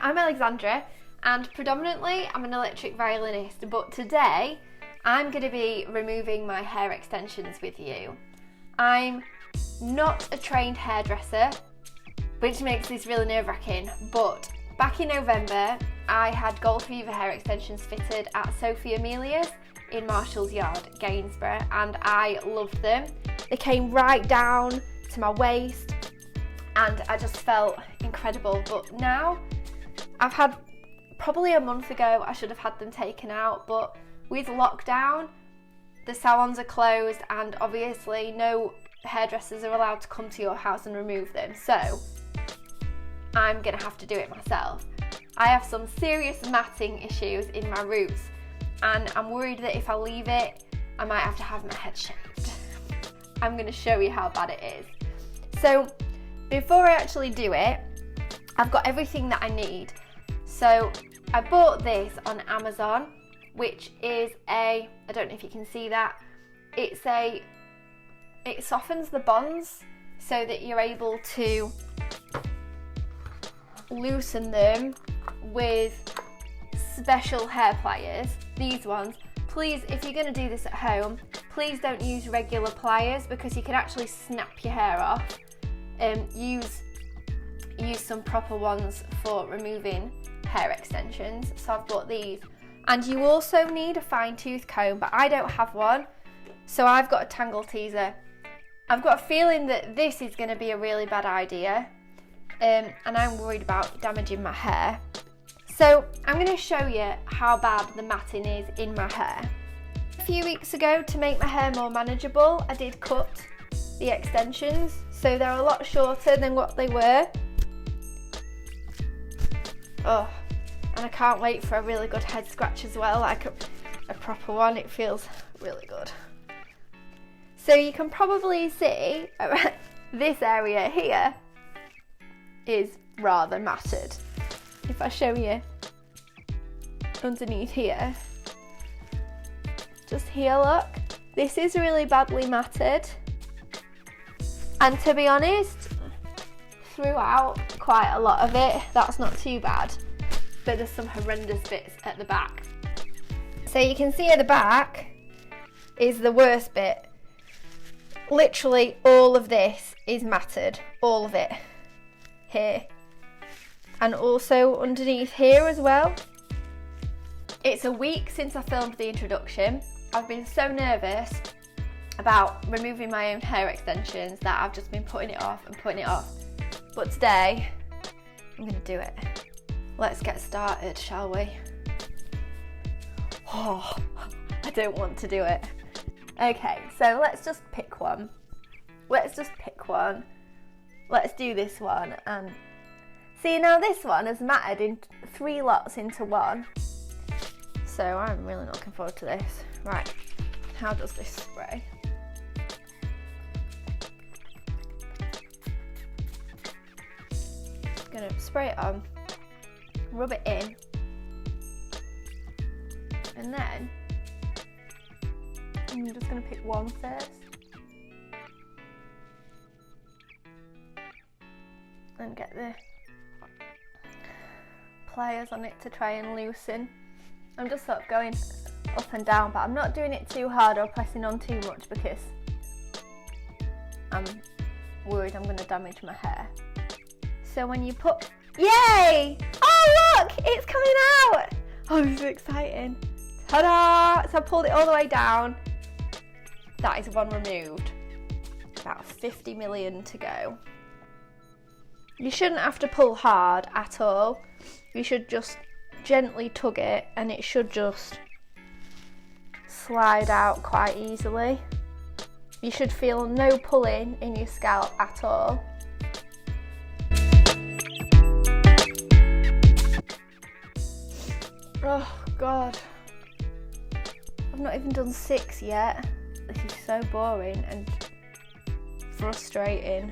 I'm Alexandra and predominantly I'm an electric violinist, but today I'm going to be removing my hair extensions with you. I'm not a trained hairdresser, which makes this really nerve-wracking, but back in November I had gold fever hair extensions fitted at Sophie Amelia's in Marshals Yard, Gainsborough, and I loved them. They came right down to my waist and I just felt incredible, but now I've had probably a month ago I should have had them taken out, but with lockdown the salons are closed and obviously no hairdressers are allowed to come to your house and remove them, so I'm gonna have to do it myself. I have some serious matting issues in my roots and I'm worried that if I leave it I might have to have my head shaved. I'm gonna show you how bad it is. So before I actually do it, I've got everything that I need. So I bought this on Amazon, which is I don't know if you can see that, it softens the bonds so that you're able to loosen them with special hair pliers, these ones. Please, if you're going to do this at home, please don't use regular pliers because you can actually snap your hair off. Use some proper ones for removing hair extensions. So I've bought these. And you also need a fine tooth comb, but I don't have one, so I've got a tangle teaser. I've got a feeling that this is going to be a really bad idea, and I'm worried about damaging my hair. So I'm going to show you how bad the matting is in my hair. A few weeks ago, to make my hair more manageable, I did cut the extensions, so they're a lot shorter than what they were. Oh, and I can't wait for a really good head scratch as well, like a proper one. It feels really good. So you can probably see this area here is rather matted. If I show you underneath here, just here, look, this is really badly matted. And to be honest, throughout quite a lot of it, that's not too bad. But there's some horrendous bits at the back. So you can see at the back is the worst bit. Literally all of this is matted, all of it here, and also underneath here as well. It's a week since I filmed the introduction. I've been so nervous about removing my own hair extensions that I've just been putting it off and putting it off. But today I'm gonna do it. Let's get started, shall we? Oh, I don't want to do it. Okay, so let's just pick one. Let's do this one. And see, now this one is matted in 3 lots into one. So I'm really not looking forward to this. Right, how does this spray? I'm gonna spray it on, rub it in, and then I'm just going to pick one first and get the pliers on it to try and loosen. I'm just sort of going up and down, but I'm not doing it too hard or pressing on too much because I'm worried I'm going to damage my hair. So when you put, yay! Oh look, it's coming out! Oh, this is exciting. Ta-da! So I pulled it all the way down. That is one removed. About 50 million to go. You shouldn't have to pull hard at all. You should just gently tug it and it should just slide out quite easily. You should feel no pulling in your scalp at all. Oh God, I've not even done 6 yet. This is so boring and frustrating.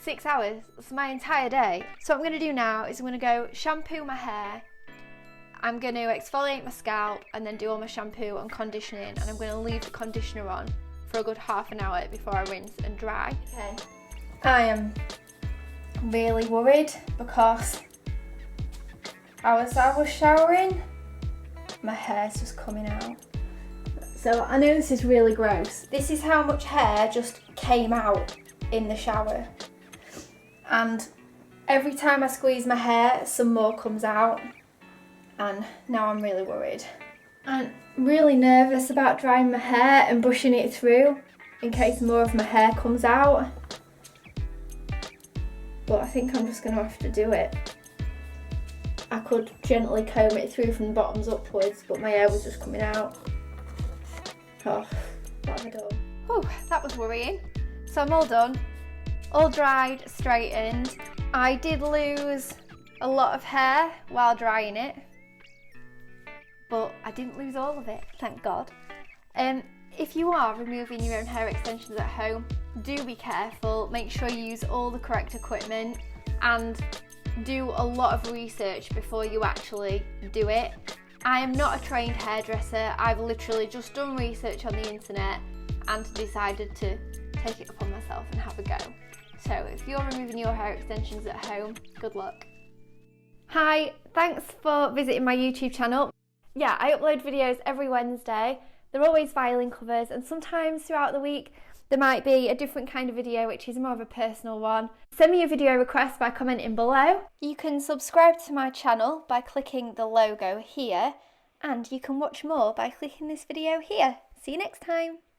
Six hours, that's my entire day. So what I'm going to do now is I'm going to go shampoo my hair, I'm going to exfoliate my scalp and then do all my shampoo and conditioning, and I'm going to leave the conditioner on for a good half an hour before I rinse and dry. Okay, I am really worried because as I was showering, my hair's just coming out. So I know this is really gross. This is how much hair just came out in the shower. And every time I squeeze my hair, some more comes out. And now I'm really worried. I'm really nervous about drying my hair and brushing it through in case more of my hair comes out. But I think I'm just going to have to do it. I could gently comb it through from the bottoms upwards, but my hair was just coming out. Oh, what have I done? Whew, that was worrying. So I'm all done. All dried, straightened. I did lose a lot of hair while drying it, but I didn't lose all of it, thank God. If you are removing your own hair extensions at home, do be careful. Make sure you use all the correct equipment and do a lot of research before you actually do it. I am not a trained hairdresser. I've literally just done research on the internet and decided to take it upon myself and have a go. So if you're removing your hair extensions at home, good luck. Hi, thanks for visiting my YouTube channel. Yeah, I upload videos every Wednesday. They're always violin covers, and sometimes throughout the week there might be a different kind of video which is more of a personal one. Send me a video request by commenting below. You can subscribe to my channel by clicking the logo here, and you can watch more by clicking this video here. See you next time.